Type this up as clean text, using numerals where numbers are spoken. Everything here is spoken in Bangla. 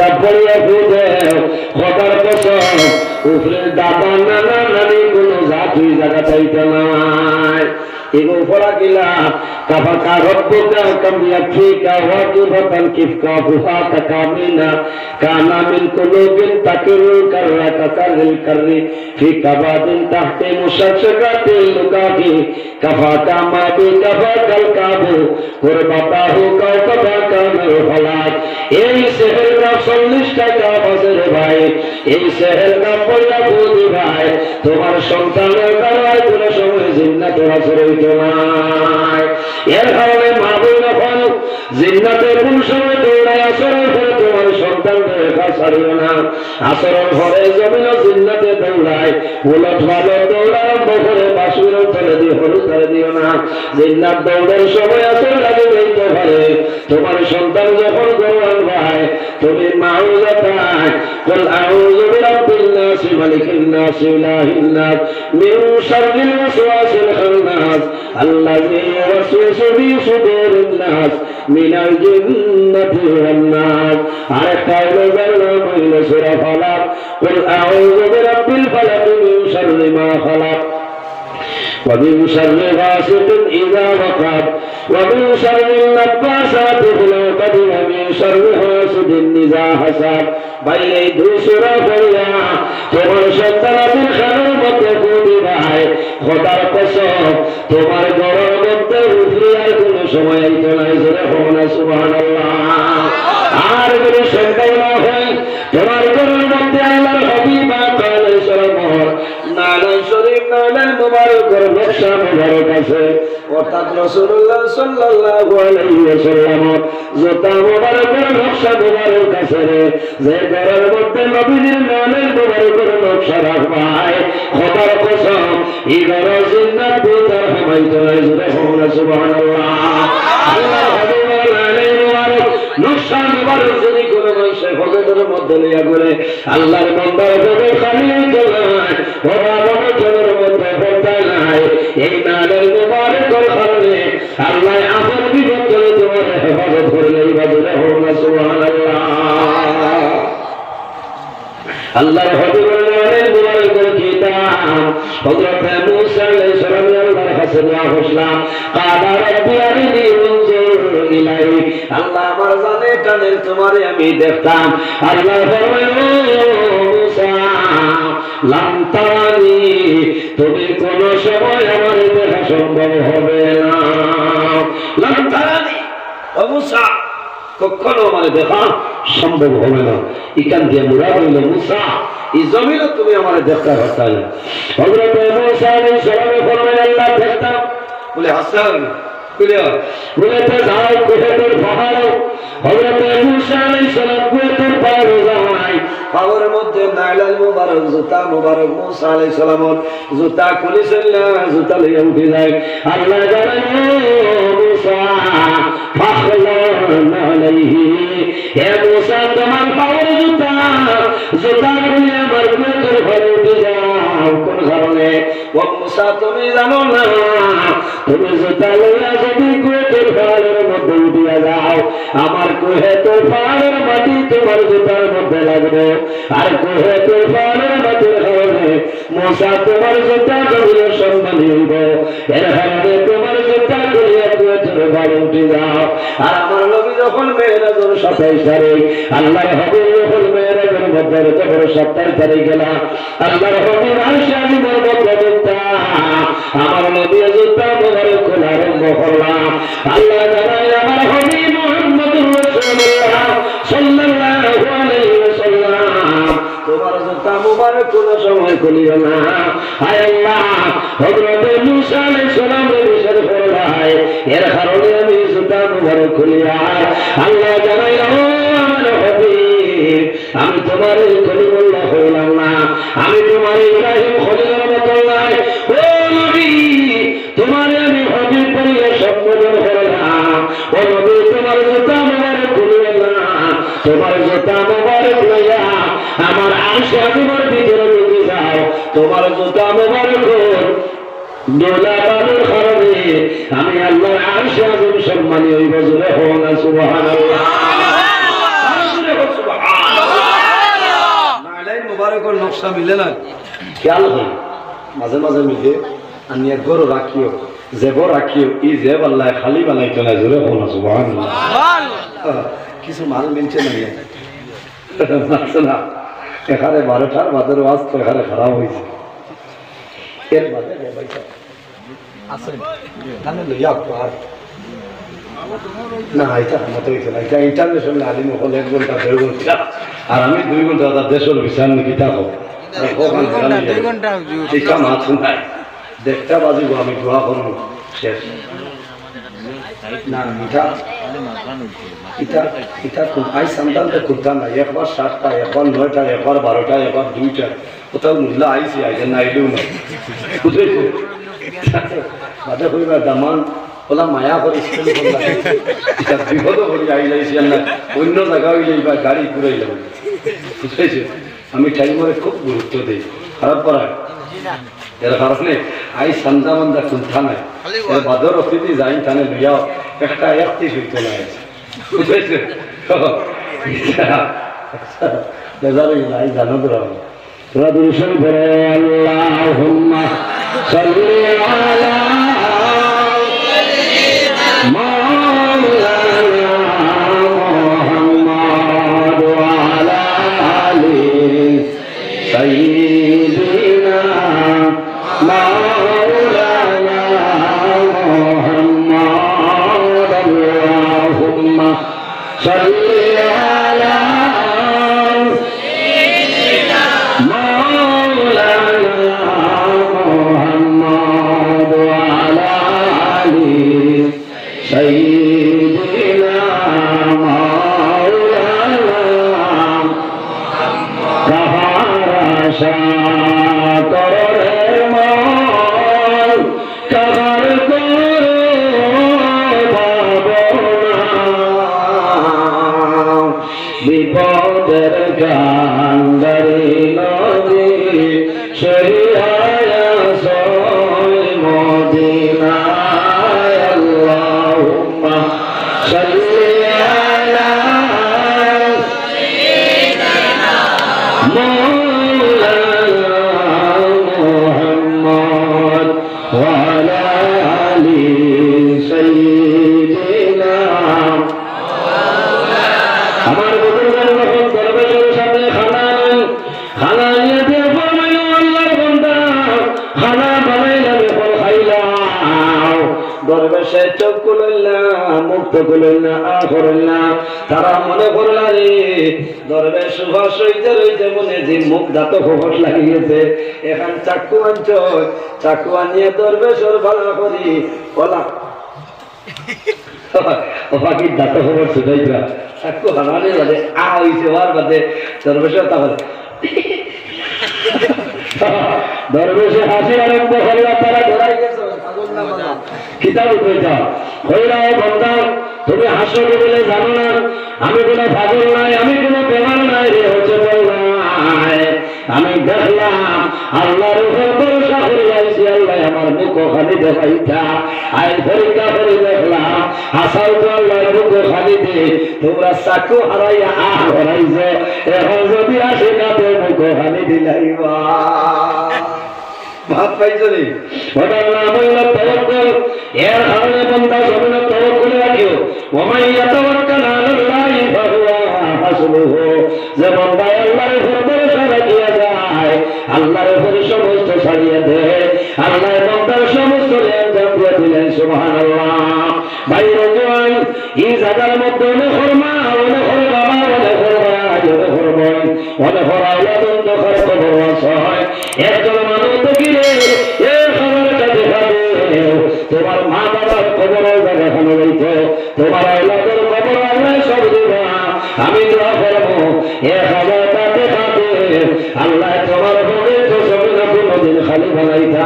পেশাব করিয়া ফুটে খোদার কসম উপরে দাদা নানা নানি কোনো জাতি জায়গা চাইতে নাই এগো পড়া গিলা কাফাকা রব্বুকা কাম ইয়াফিকা ওয়াকিফাতান কিফকা ফুহাকা কামিনা কানা মিন কুলুবিন তাকিরুল কাররা কাসারিল কাররি ফি কাবাদিন তাহতে মুশাশশাকাতিল লুকাফি কাফাকা মা বি কাফাকাল কাবু কুরবাতাহু কাফাকা কামাল ফালাক এই সেহেলটা 40 টাকা বাজারে ভাই এই সেহেলটা পয়লা বুদি ভাই তোমার সন্তানের দ্বারাই কোনো সময় জিন্নাতে আসরে এর কারণে মা বই যখন জিন্নাতে কোন সময় দৌড়ায় আসরের পরে তোমার সন্তানকে রেখা ছাড়িও না আসরের ঘরে জমিন জিন্নাতে দৌড়ায় উলট ভালো দৌড়ারম্ভ করে বাসুরের তলে দিয়ে হলুদ ধরে দিও না জিন্নাত দৌড়ের সময় আসর লাগে যেতে পারে তোমার সন্তান যখন দৌড়ান ভাই তুমি মাউজাতায় কুল আউযু বিরাব্বিন নাস মালিকিন নাস ইলাহিন নাস মিন শাররিল ওয়াসওয়াসিল খান্নাস الذي يوسوس في صدور الناس من الجنة والناس عرفت من سورة فلق قل أعوذ برب الفلق من شر ما خلق ومن شر غاسق إذا وقب ومن شر النفاثات في العقد ومن شر حاسد إذا حسد বাইরে দুসরা ফরিয়া তোমার সন্তানের খানের মধ্যে গুলি ভাই খোদার কসম তোমার ঘরের মধ্যে উফরি আর কোনো সময় আইতো নাই জোরে হোনা সুবহানাল্লাহ আর কোনো সন্তান না হয় তোমার ঘরের মধ্যে আল্লাহর হাবিব আলাইহিস সালাম নানান শরীফ নানান মুবারকের নকশা মুবারক আছে অর্থাৎ রাসূলুল্লাহ সাল্লাল্লাহু আলাইহি ওয়াসাল্লাম জুতা মুবারকের নকশা মুবারক আছে যে ঘরের মধ্যে নবীর নামের মুবারকের নকশা রাখবাই খোদার কসম এই ঘর জিন্নাত ভিতর হামাইতো না সুবহানাল্লাহ আল্লাহ হাবিব আলাইহি মুবারক নকশা মুবারক যদি কোনো মানুষের পকেটের মধ্যে লইয়া ঘুরে আল্লাহর বান্দার পকেট খালি হইতো না ওরা পকেটের মধ্যে পড়তা নাই এই নামের মুবারকের কারণে আল্লাহ আপন বিপদ করে তোমার হেফাজত করলে এই বাজুরে হোক না সুবহানাল্লাহ আল্লাহর হাবিবের নামের মুবারকের কিতাব হযরত মুসা আলাইহিস সালাম আল্লাহর কাছে দোয়া করলেন কাদা রব্বি আরিনি উনজুর ইলাই আল্লাহ আমার জানে কানে তোমারে আমি দেখতাম আল্লাহ ফরমায় মুসা লাম তারানি তুমি কোন সময় আমার দেখা সম্ভব হবে না লাম তারানি ও মুসা কখনো আমার দেখা সম্ভব হবে না এখান দিয়ে মুরাদ হইল মুসা এই জমিনে তুমি আমার দেখতে পারতাম হযরত মুসা আলাইহিস সালাম ফরমায় আল্লাহ দেখতাম বলে হাসান বলে তো যাও কুহেতের পাহাড় হযরত মুসা আলাইহিস সালাম কুহেতের পাহাড় যায় পাহাড়ের মধ্যে নাইলাল মুবারক জুতা মুবারক মুসা আলাইহিস সালামের জুতা খুলেছেন না জুতা লইয়া উঠে যায় আল্লাহ জানেন মুসা ফাখলান আলাইহি হে মুসা তোমার পাহাড় জুতা জুতা খুলে আমার কুহেতের পাহাড়ে উঠে যাও কোন কারণে ও মুসা তুমি জানো না তুমি জুতা লইয়া যদি কুহেতের পাহাড়ের মধ্যে উঠিয়া যাও আমার কুহেতের পাহাড়ের মাটি তোমার জুতার মধ্যে লাগবে আর কুহেতের পাহাড়ের মাটির কারণে মুসা তোমার জুতা জমিনের সম্মান হইব এর কারণে তোমার জুতা লইয়া কুহেতের পাহাড়ে উঠে যাও আর আমার নবী যখন মেরাজের 27 তারিখ আল্লাহর হাবিব যখন মেরাজের মধ্যে 27 তারিখ গেলাম আল্লাহর হাবিব আরশে আজিমের মধ্যে জুতা আমার নবী জুতা মুবারক খোলা আরম্ভ করলাম আল্লাহ জানাই আমার হাবিব মুহাম্মদুর রাসূলুল্লাহ সাল্লাল্লাহু আলাইহি ওয়াসাল্লাম তোমার জুতা মুবারক কোন সময় খুলিও না হায় আল্লাহ হযরত মুসা আলাইহিস সালামের বিষয় ফরমায় এর কারণে আমি জুতা মুবারক খুলিয়া আল্লাহ জানাই আমার হাবিব আমি তোমার খলিলুল্লাহ হইলাম না আমি তোমার ইব্রাহিম খলিলের মতো নাই ও নবী তোমার আমি হাবিব বলে সম্বোধন করলাম ও নবী তোমার জুতা মুবারক খুলিও না তোমার জুতা মুবারক লইয়া আমার আরশে আজিমের ভিতরে ঢুকে যাও তোমার জুতা মুবারক দোলা বালুর কারণে আমি আল্লাহর আরশে আজিম সম্মানী হইব জোরে হোক না সুবহানাল্লাহ সুবহানাল্লাহ একর নকশা মিলে না খেয়াল হয় মাঝে মাঝে মিলে আমি একগর রাখিও জেব রাখিও ই জেব আল্লাহ খালি বানাইতো না জোরে কোন সুবহানাল্লাহ কিছু মাল মিলছে না না এখানে 12টার বাদের ওয়াজ তো এখানে খারাপ হয়েছে এর বাদে আসেন তাহলে লইয়া আর না এটা মতো হয়েছে না এটা ইন্টারন্যাশনাল আলিম হল 1 ঘন্টা 2 ঘন্টা আর আমি 2 ঘন্টা তার দেশের বিচার নাকি তা হোক 2 ঘন্টা এটা মাছ নাই দেখতে বাজিব আমি দোয়া করবো শেষ না মিঠা এটা এটা আই সন্তানটা করতাম না একবার 7টা একবার 9টা একবার 12টা একবার 2টা কোথাও মুল্লা আইসি আইসে না আইলেও না বুঝেছো বাদে কইবা দামান ওলা মায়া করে স্কুল করলাম এটা বিপদ করি আই যাইছি না অন্য জায়গায় যাইবা গাড়ি ঘুরাই যাবে বুঝেছো আমি টাইমরে খুব গুরুত্ব দিই খারাপ পড়ায় এর কারণে আই সন্ধ্যা মন্দা কুন্থা নাই এর বাদর অতিথি যাই থানে লইয়াও একটা 31 হইতে না বুঝেছো বেজারি নাই জানো তোরা দুরুশন করে আল্লাহুম্মা সাল্লি আলা মাওলানা মুহাম্মদ ওয়া আলা আলি সাইয়্যিদিনা মাওলানা মুহাম্মদ আল্লাহুম্মা সাল্লি আলা বিপদের গান্ধারী নদী শরিয়ায়া সয় মদিনায় আল্লাহুম্মা সাল্লি আলা মাওলানা মুহাম্মদ ওয়া আলা আলি সাইয়্যিদিনা আমার বুজুর্গের যখন দরবেশের সাথে খানা নিয়ে দিয়ে ফরমাইল আল্লাহর বান্দা খানা বানাইলা যখন খাইলাম দরবেশে চোখ খুলল না মুখ তো খুলল না আ করল না তারা মনে করল রে দরবেশ সুভাষ হইতে রইতে মনে যে মুখ দাঁত খবর লাগিয়েছে এখন চাকু আনছ চাকু আনিয়ে দরবেশর ভালো করি বলা বাকি দাঁত খবর ছুটাইবা চাকু হারালে বাদে আ হইছে হওয়ার বাদে দরবেশে তাহলে দরবেশে হাসি আরম্ভ হইলা তারা ধরাই গেছে কিতাব উঠেছা হইলা বন্ধা তুমি হাসো বলে জানো না আমি কোনো পাগল নাই আমি কোনো বেমার নাই রে হচ্ছে বললাই আমি দেখলাম আল্লাহর উপর ভরসা করে যাইছি আল্লাহ আমার মুখ খালি দেখাইতা আই পরীক্ষা করে দেখলাম হাসাও তো আল্লাহর মুখ খালি দে তোমরা চাকু হারাইয়া আহ হারাইছে এখন যদি আসে না তো মুখ খালি দিলাইবা ভাত পাইছো নি ওটার নাম হইল তাওয়াক্কুল এর কারণে বান্দা জমিন তাওয়াক্কুল রাখিও ওয়া ইয়াতাওয়াক্কাল আলাল্লাহি ফাহুয়া হাসবুহু যে বান্দা আল্লাহর উপর ভরসা রাখিয়া যায় আল্লাহর উপর সমস্ত ছাড়িয়ে দেয় আল্লাহ বান্দার সমস্ত লেনদেন দিয়ে দিলেন সুবহানাল্লাহ বাইরে জোয়ান এই জায়গার মধ্যে অনেক হরমা অনেক হর বাবা অনেক হর ভাই অনেক হর বোন অনেক হর আওলাদ অনেক হর খবর হয় একজন মানুষ দেখিলে এ খবরটা দেখাবে তোমার মা বাবার খবরও দেখানো হইতো তোমার আওলাদের খবর আল্লাহ সব দেবা আমি দোয়া করবো এ খবরটা দেখাবে আল্লাহ তোমার হবে তো সব কোনোদিন খালি বানাইতা